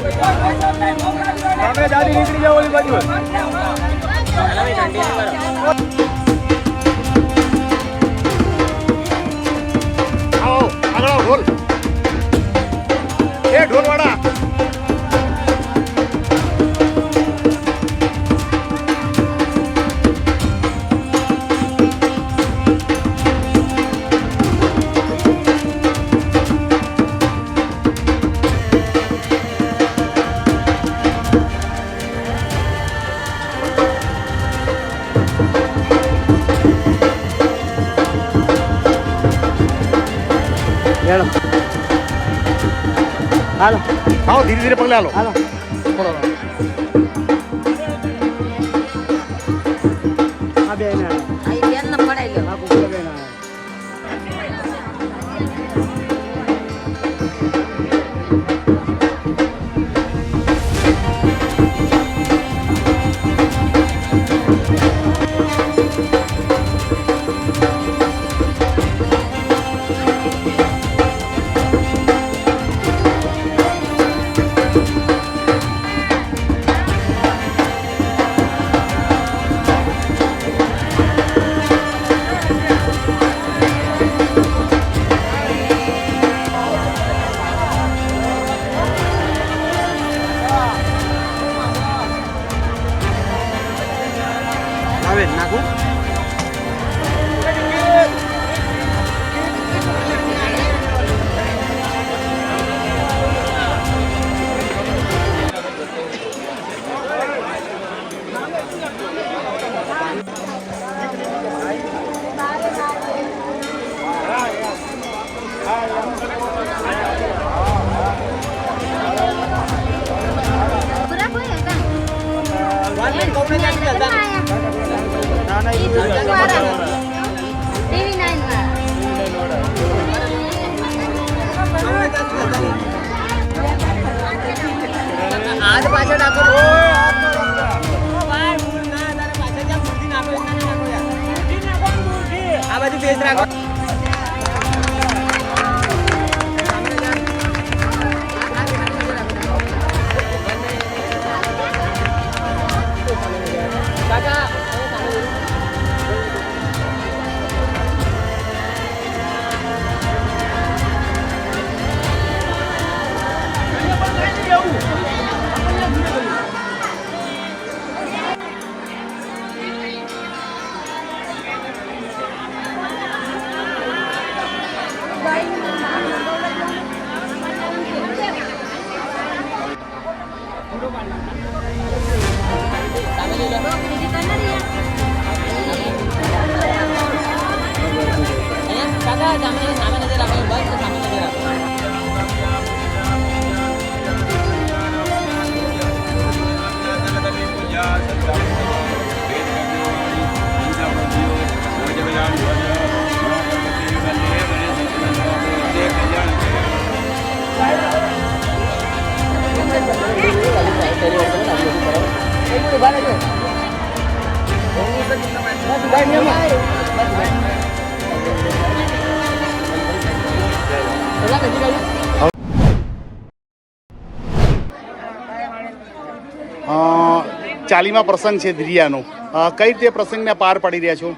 તમે દાદી નીકળી જાઓ ઓલી બાજુ. આવો આગળ ઢોલ એ ઢોલવાળા હાલો આવો ધીરે ધીરે પગલે હાલો હાલો આ બે ને બાપુ બે ને આવે નાખું आज पाछળ નાખો આ બાજુ ફેસ રાખો ચાલીમાં પ્રસંગ છે ધીરિયાનો કઈ રીતે પ્રસંગને પાર પાડી રહ્યા છો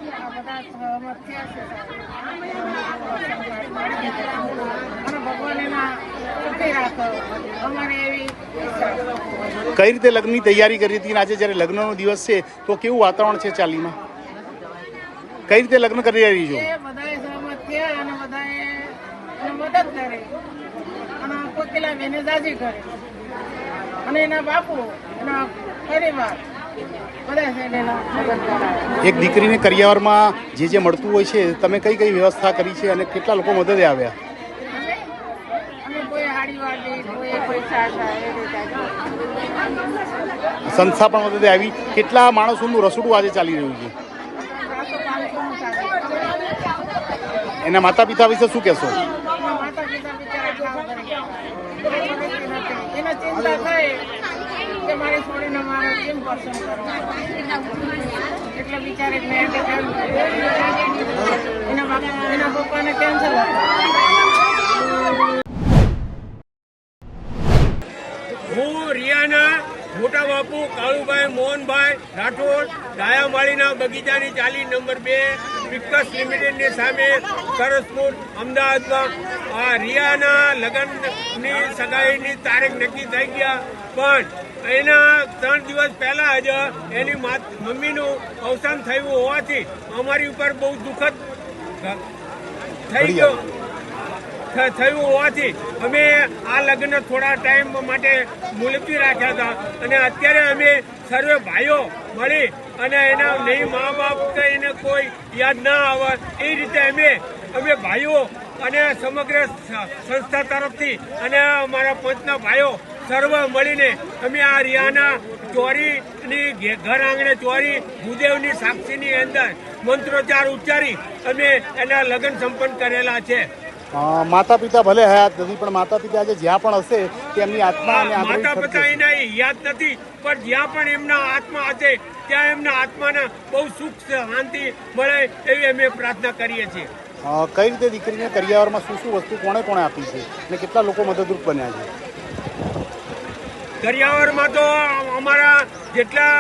કઈ રીતે લગ્નની તૈયારી કરી હતી આજે જ્યારે લગ્નનો દિવસ છે તો કેવું વાતાવરણ છે ચાલીમાં કઈ રીતે લગ્ન કરી રહી છો એક દીકરીને કરિયાવરમાં જે મળતું હોય છે તમે કઈ કઈ વ્યવસ્થા કરી છે અને કેટલા લોકો મદદે આવ્યા સંસ્થા પણ મદદે આવી કેટલા માણસોનું રસોડું આજે ચાલી રહ્યું છે એના માતા પિતા વિશે શું કહેશો હું બાપુ કાળુભાઈ મોહનભાઈ રાઠોડ ડાયામાળીના બગીચાની ચાલી નંબર 2 વિકસ લિમિટેડની સામે સરસપુર અમદાવાદમાં રિયાના લગ્નની સગાઈની તારીખ નક્કી થઈ ગયા, પણ એના 3 દિવસ પહેલા જ એની મમ્મીનું અવસાન થયું હોવાથી અમારી ઉપર બહુ દુઃખદ થયું હોવાથી અમે આ લગ્ન થોડા ટાઈમ માટે મુલતવી રાખ્યા હતા. અને અત્યારે અમે સર્વે ભાઈઓ મળી અને એના નહીં મા બાપ કે એને કોઈ યાદ ના આવે એ રીતે અમે ભાઈઓ અને સમગ્ર સંસ્થા તરફથી અને અમારા પંચના ભાઈઓ સર્વ મળીને અમે આ રિયાના ચોરીની ઘર આંગણે ચોરી ભૂદેવની સાક્ષીની અંદર મંત્રોચ્ચાર ઉચ્ચારી અમે એના લગ્ન સંપન્ન કરેલા છે. માતા પિતા ભલે હયાત નથી, પણ માતા પિતા આજે જ્યાં પણ હશે તે એમની આત્મા અને માતા પિતા એના યાદ નથી, પણ જ્યાં પણ એમના આત્મા હશે ત્યાં એમના આત્માને બહુ સુખ શાંતિ મળે એવી અમે પ્રાર્થના કરીએ છીએ. કઈ રીતે દીકરીને કરિયાવરમાં શું શું વસ્તુ કોણે આપી છે અને કેટલા લોકો મદદરૂપ બન્યા છે? કરિયાવરમાં તો અમારા જેટલા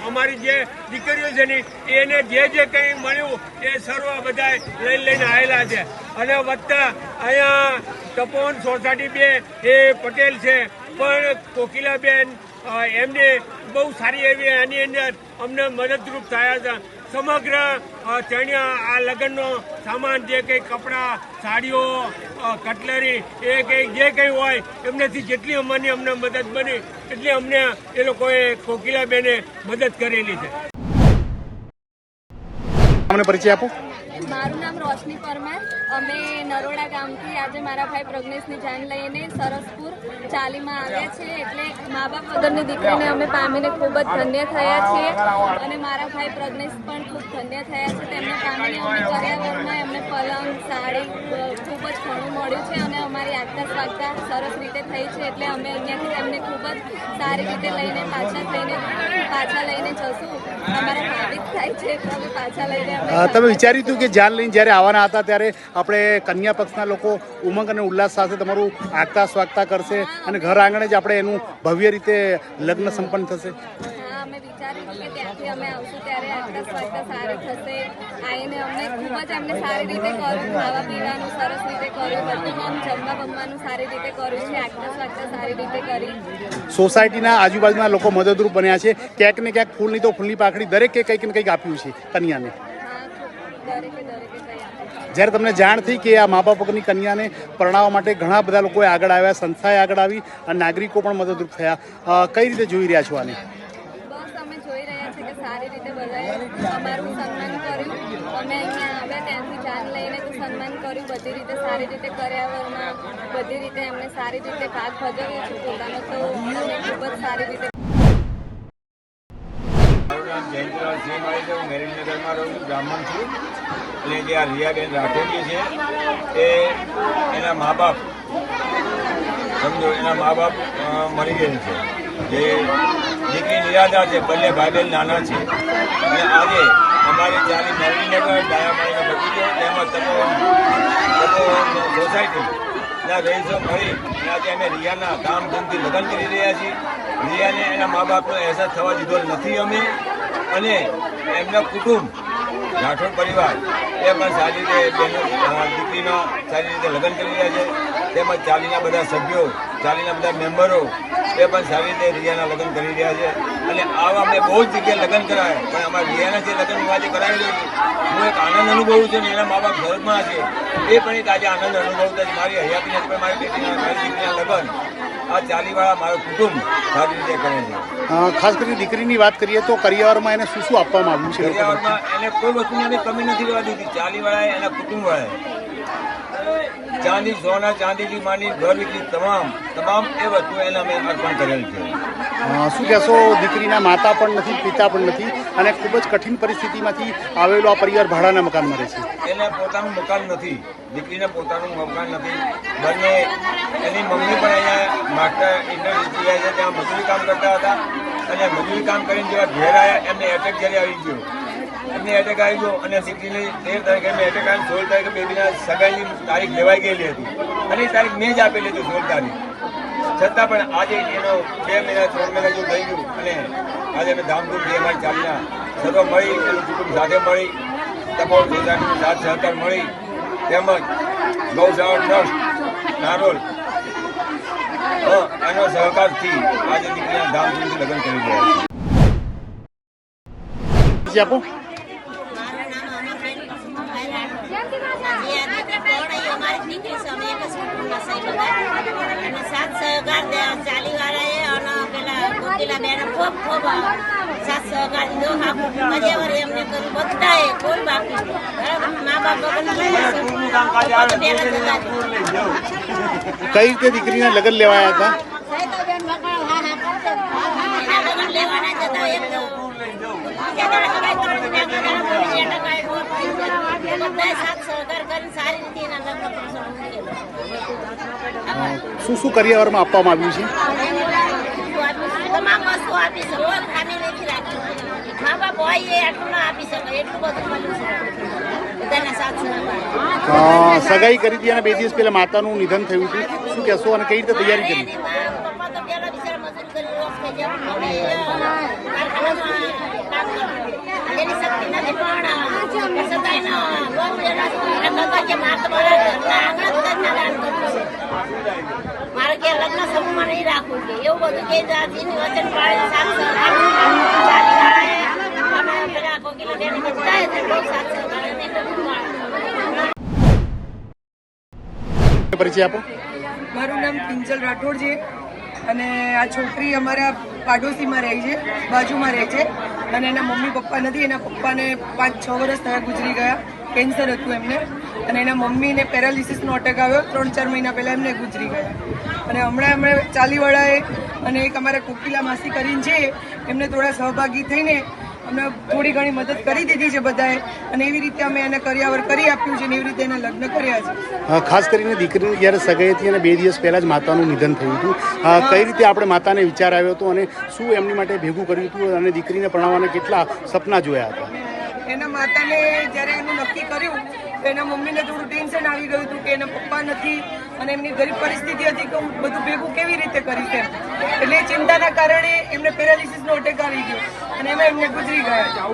અમારી જે દીકરીઓ છે ને એને જે કંઈ મળ્યું એ સર્વ બધા લઈને આવેલા છે. અને વત્તા અહીંયા તપોવન સોસાયટી 2 એ પટેલ છે, પણ કોકિલાબેન એમને બહુ સારી એવી આની અંદર અમને મદદરૂપ થયા હતા. સમગ્ર ચણિયા આ લગ્નનો સામાન જે કંઈ કપડાં સાડીઓ કટલરી એ કંઈ જે કંઈ હોય એમનાથી જેટલી અમને મદદ બની એટલી અમને એ લોકોએ કોકિલાબેને મદદ કરેલી છે. અમને પરિચય આપો. મારું નામ રોશની પરમાર. અમે નરોડા ગામથી આજે મારા ભાઈ પ્રજ્ઞેશની જાન લઈને સરસપુર ચાલીમાં આવ્યા છીએ. એટલે મા બાપ વગરની દીકરીને અમે પામીને ખૂબ જ ધન્ય થયા છીએ અને મારા ભાઈ પ્રજ્ઞેશ પણ ખૂબ ધન્ય થયા છે. તેમને પામીને અમે કરિયાવરમાં એમને પલંગ સાડી ખૂબ જ ઘણું મળ્યું છે અને અમારી આગતા સ્વાગતા સરસ રીતે થઈ છે. એટલે અમે અહીંયાથી તેમને ખૂબ જ સારી રીતે લઈને પાછા લઈને જશું. અમારા ભાવિક થાય છે એટલે અમે પાછા લઈને તમે વિચાર્યું હતું કે જાન લઈને જ્યારે આવવાના હતા ત્યારે આપણે કન્યા પક્ષના લોકો ઉમંગ અને ઉલ્લાસ સાથે તમારું આગતા સ્વાગતા કરશે અને ઘર આંગણે જ આપણે એનું ભવ્ય રીતે લગ્ન સંપન્ન થશે? હા, અમે વિચાર્યું કે ત્યાંથી અમે આવશું ત્યારે આગતા સ્વાગતા સારી થશે. આવીને અમને ખૂબ જ એમને સારી રીતે કર્યું, ખાવા પીવાનું સરસ રીતે કર્યું, બધું આમ જમવા બમવાનું સારી રીતે કર્યું છે. આગતા સ્વાગતા સારી રીતે કરી. સોસાયટીના આજુબાજુના લોકો મદદરૂપ બન્યા છે. ક્યાંક ને ક્યાંક ફૂલની તો ફૂલની પાખડી દરેકે કંઈક ને કંઈક આપ્યું છે કન્યાને. જ્યારે તમને જાણ થઈ કે આ મા બાપ વગરની કન્યાને પરણાવવા માટે ઘણા બધા લોકોએ આગળ આવ્યા, સંસ્થાએ આગળ આવી અને નાગરિકો પણ મદદરૂપ થયા, કઈ રીતે જોઈ રહ્યા છો આને? બસ અમે જોઈ રહ્યા છીએ કે સારી રીતે બધાએ અમારું સન્માન કર્યું. અમે અહીંયા આવ્યા ત્યાંથી જાન લઈને તો સન્માન કર્યું, બધી રીતે સારી રીતે કર્યાવરમાં બધી રીતે એમને સારી રીતે ભાગ ભજવ્યો છે પોતાનો. તો અમે ખૂબ જ સારી રીતે. મારું નામ જયંતિલાલ સિંહ માળી છે. હું મેરીનગરમાં રહું છું, બ્રાહ્મણ છું. એટલે જે આ રિયાબેન રાઠોડી છે એ એના મા બાપ સમજો એના મા બાપ મરી ગયેલ છે. જે દીકરી નિરાધાર છે, બંને ભાઈ બહેન નાના છે. અને આજે અમારી ચાલી મેરીનગર ડાયામાળીનો બગીચો તેમજ તપોવન સોસાયટીના રહીશો મળી અને આજે અમે રિયાના ધામધૂમથી લગ્ન કરી રહ્યા છીએ. રિયાને એના મા બાપનો અહેસાસ થવા દીધો નથી અમે. અને એમના કુટુંબ રાઠોડ પરિવાર એ પણ સારી રીતે દીકરીનો સારી રીતે લગ્ન કરી રહ્યા છે. તેમજ ચાલીના બધા સભ્યો, ચાલીના બધા મેમ્બરો એ પણ સારી રીતે રિયાના લગ્ન કરી રહ્યા છે. અને આવા મેં બહુ જ જગ્યાએ લગ્ન કરાય, પણ અમારા રિયાના જે લગ્ન આજે કરાવી રહ્યું છે હું એક આનંદ અનુભવું છું. ને એના મા બાપ સ્વર્ગમાં છે એ પણ એક આજે આનંદ અનુભવતા છે. મારી હયાતીને પણ મારી દીકરીના લગ્ન આ ચાલીવાળા મારું કુટુંબ સારી રીતે કરે છે. ખાસ કરીને દીકરીની વાત કરીએ તો કરિયાવરમાં એને શું શું આપવામાં આવ્યું છે? કરિયાવરમાં એને કોઈ વસ્તુની એની કમી નથી રહેવા દીધી. ચાલીવાળાએ એના કુટુંબવાળાએ ચાંદી, સોના ચાંદીથી માંડી ઘર વીકલી તમામ એ વસ્તુ એને અમે અર્પણ કરેલ છે. શું કહેશો? દીકરીના માતા પણ નથી, પિતા પણ નથી અને ખૂબ જ કઠિન પરિસ્થિતિમાંથી આવેલો આ પરિવાર ભાડાના મકાનમાં રહે છે. એને પોતાનું મકાન નથી, દીકરીને પોતાનું મકાન નથી. બંને એની મમ્મી પણ અહીંયા માસ્ટર ઇન્ટરવ્યુ છે ત્યાં મજૂરી કામ કરતા હતા. અને મજૂરી કામ કરીને જેવા ઘેર આવ્યા એમને એટેક જ્યારે આવી ગયો, એમને એટેક આવી ગયો અને દીકરીની 13 તારીખે એમને એટેક આવી, 16 તારીખે બેબીના સગાઈની તારીખ લેવાઈ ગયેલી હતી અને એ તારીખ મેં જ આપેલી હતી 16 તારીખ. છતાં પણ આજે એનો 2 મહિના 3 મહિના જેવું થઈ ગયું અને આજે અમે ધામધૂમથી અમારી ચાલીના સર્વ મળી એનું કુટુંબ સાથે મળી તપોવન સોસાયટીનો સાથ સહકાર મળી તેમજ ગૌશાળા ટ્રસ્ટ નારોલ એનો સહકારથી આજે દીકરીના ધામધૂમથી લગ્ન કરી રહ્યા છે. આપો કઈ રીતે દીકરીના લગ્ન લેવાયા હતા? શું શું કરિયાવરમાં આપવામાં આવ્યું છે? તમામ વસ્તુ આપી શકો ફેમિલીથી રાખી મા બાપ હોય એ આટલું ના આપી શકે એટલું બધું મળ્યું છે બધાના સાથ સગાઈ કરી હતી અને 2 દિવસ પહેલા માતાનું નિધન થયું હતું, શું કહેશો અને કઈ રીતે તૈયારી કરી? પપ્પા તો પેલા બિચારા મજૂરી કરી રોજ થઈ ગયા એની શક્તિ નથી પણ છતાંય બહુ કે મારે તો મારા ઘરના આંગણ જ ઘરના દાન કરવું છે મારે કે લગ્ન સમૂહમાં નહીં રાખવું કે એવું બધું કે જાતિની વચન પાડે સાથ પરિચય આપો. મારું નામ કિંજલ રાઠોડ છે અને આ છોકરી અમારા પાડોશીમાં રહે છે, બાજુમાં રહે છે અને એના મમ્મી પપ્પા નથી. એના પપ્પાને 5-6 વર્ષ થયા ગુજરી ગયા, કેન્સર હતું એમને અને એના મમ્મીને પેરાલિસિસનો અટેક આવ્યો 3-4 મહિના પહેલાં એમને ગુજરી ગયા. અને હમણાં અમે ચાલીવાળાએ અને એક અમારા કોકિલા માસી કરીને છે એમને થોડા સહભાગી થઈને અમને થોડી ઘણી મદદ કરી દીધી છે બધાએ અને એવી રીતે અમે એને કરિયાવર કરી આપ્યું છે અને એવી રીતે એના લગ્ન કર્યા છે. ખાસ કરીને દીકરી જ્યારે સગાઈ હતી અને 2 દિવસ પહેલા જ માતાનું નિધન થયું હતું, કઈ રીતે આપણે માતાને વિચાર આવ્યો હતો અને શું એમની માટે ભેગું કર્યું હતું અને દીકરીને પરણાવવાના કેટલા સપના જોયા હતા? એના માતાને જ્યારે એનું નક્કી કર્યું તો એના મમ્મીને થોડું ટેન્શન આવી ગયું હતું કે એના પપ્પા નથી અને એમની ગરીબ પરિસ્થિતિ હતી કે હું બધું ભેગું કેવી રીતે કરીશ એમ. એટલે ચિંતાના કારણે એમને પેરાલિસિસનો અટેક આવી ગયો અને એમાં એમને ગુજરી ગયા.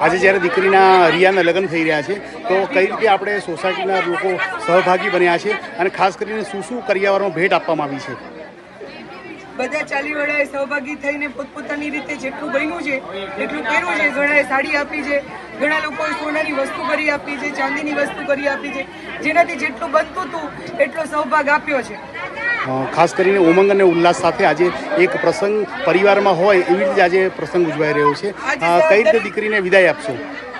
આજે જ્યારે દીકરીના રિયાના લગ્ન થઈ રહ્યા છે તો કઈ રીતે આપણે સોસાયટીના લોકો સહભાગી બન્યા છે અને ખાસ કરીને શું શું કરિયાવરમાં ભેટ આપવામાં આવી છે? બધા ચાલીવાળાએ સહભાગી થઈને પોતપોતાની રીતે જેટલું બન્યું છે એટલું કર્યું છે. ઘણાએ સાડી આપી છે, ઘણા લોકોએ સોનાની વસ્તુ કરી આપી છે, ચાંદીની વસ્તુ કરી આપી છે. જેનાથી જેટલું બનતું હતું એટલો સહભાગ આપ્યો છે. ખાસ કરીને ઉમંગ અને ઉલ્લાસ સાથે આજે એક પ્રસંગ પરિવારમાં હોય એવી રીતે આજે પ્રસંગ ઉજવાઈ રહ્યો છે. કઈ રીતે દીકરીને વિદાય આપશો?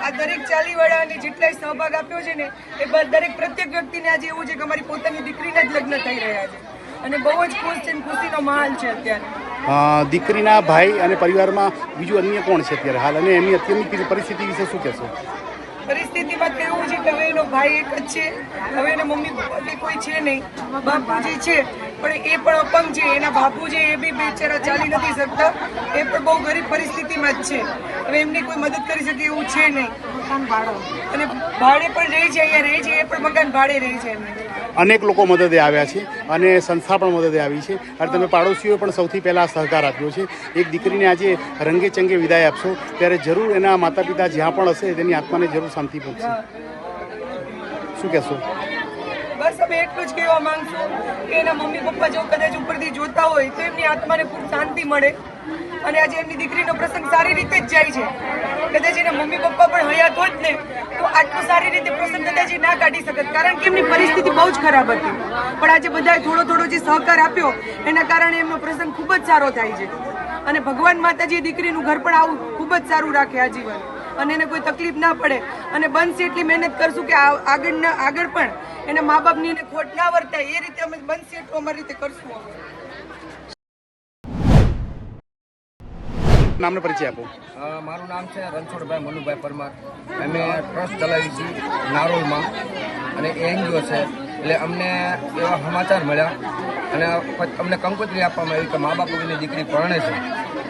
આ દરેક ચાલીવાળાને જેટલાય સહભાગ આપ્યો છે ને એ દરેક પ્રત્યેક વ્યક્તિને આજે એવું છે કે અમારી પોતાની દીકરીના જ લગ્ન થઈ રહ્યા છે અને બહુ જ ખુશ છે, ખુશીનો માહોલ છે અત્યારે. દીકરીના ભાઈ અને પરિવારમાં બીજું અન્ય કોણ છે અત્યારે હાલ અને એમની અત્યારની પરિસ્થિતિ વિશે શું કહેશો? પરિસ્થિતિમાં તો એવું છે કે હવે એનો ભાઈ એક જ છે, હવે એના મમ્મી પપ્પા કે કોઈ છે નહીં, બાપુજી છે પણ એ પણ અપંગ છે. એના બાપુ છે એ બી બિચારા ચાલી નથી શકતા, એ પણ બહુ ગરીબ પરિસ્થિતિમાં જ છે. હવે એમની કોઈ મદદ કરી શકે એવું છે નહીં અને ભાડે પણ રહે છે, અહીંયા રહે છે, એ પણ મકાન ભાડે રહે છે. એમને અનેક લોકો મદદે આવ્યા છે અને સંસ્થા પણ મદદે આવી છે અને તમે પાડોશીઓએ પણ સૌથી પહેલાં સહકાર આપ્યો છે. એક દીકરીને આજે રંગે ચંગે વિદાય આપશો ત્યારે જરૂર એના માતા પિતા જ્યાં પણ હશે તેની આત્માને જરૂર શાંતિ પહોંચશે. શું કહેશો? બસ અમે એટલું જ કહેવા માંગશું કે એના મમ્મી પપ્પા જો કદાચ ઉપરથી જોતા હોય તો એમની આત્માને ખૂબ શાંતિ મળે અને આજે એમની દીકરીનો પ્રસંગ સારી રીતે જ જાય છે. કદાચ એના મમ્મી પપ્પા પણ હયાત હોત ને તો આટલું સારી રીતે પ્રસંગ કદાચ એ ના કાઢી શકત કારણ કે એમની પરિસ્થિતિ બહુ જ ખરાબ હતી. પણ આજે બધાએ થોડો થોડો જે સહકાર આપ્યો એના કારણે એમનો પ્રસંગ ખૂબ જ સારો થાય છે અને ભગવાન માતાજી દીકરીનું ઘર પણ આવું ખૂબ જ સારું રાખે આજીવન અને એને કોઈ તકલીફ ના પડે અને બનશે એટલી મહેનત કરશું કે આગળ પણ એના મા બાપની એને ખોટ ના વર્તાય એ રીતે અમે બનશે એટલું અમારી રીતે કરશું. નામને પરિચય આપો. મારું નામ છે રણછોડભાઈ મનુભાઈ પરમાર. અમે ટ્રસ્ટ ચલાવી છીએ નારોલમાં અને એનજીઓ છે એટલે અમને એવા સમાચાર મળ્યા અને અમને કંકોત્રી આપવામાં આવી કે મા બાપ વગરની દીકરી પરણે છે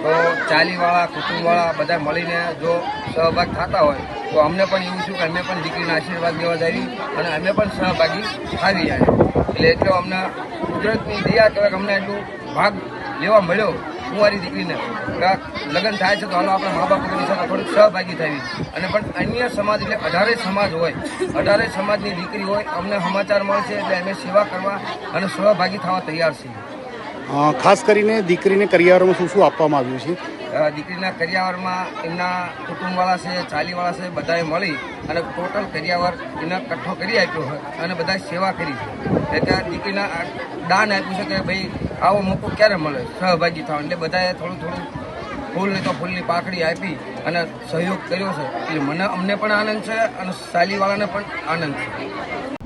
તો ચાલીવાળા કુટુંબવાળા બધા મળીને જો સહભાગ થતા હોય તો અમને પણ એવું છું કે અમે પણ દીકરીના આશીર્વાદ લેવા જઈએ અને અમે પણ સહભાગી આવી જાય એટલે એટલો અમને કુદરતની દયા કહેવાય કે અમને એટલું ભાગ લેવા મળ્યો કુંવારી દીકરીને કે લગ્ન થાય છે તો હાલો આપણા મા બાપ વગરની સાથે થોડીક સહભાગી થવી અને પણ અન્ય સમાજ એટલે 18 સમાજ હોય 18 સમાજની દીકરી હોય અમને સમાચાર મળશે એટલે અમે સેવા કરવા અને સહભાગી થવા તૈયાર છીએ. ખાસ કરીને દીકરીને કરિયાવરમાં શું શું આપવામાં આવ્યું છે? દીકરીના કરિયાવરમાં એમના કુટુંબવાળા છે ચાલીવાળા છે બધાએ મળી અને ટોટલ કરિયાવર એને કઠ્ઠો કરી આપ્યો હોય અને બધા સેવા કરી છે એટલે દીકરીના દાન આપ્યું છે કે ભાઈ આવો મોકો ક્યારે મળે સહભાગી થવા એટલે બધાએ થોડું થોડું ફૂલની તો ફૂલની પાકડી આપી અને સહયોગ કર્યો છે એટલે અમને પણ આનંદ છે અને ચાલીવાળાને પણ આનંદ છે.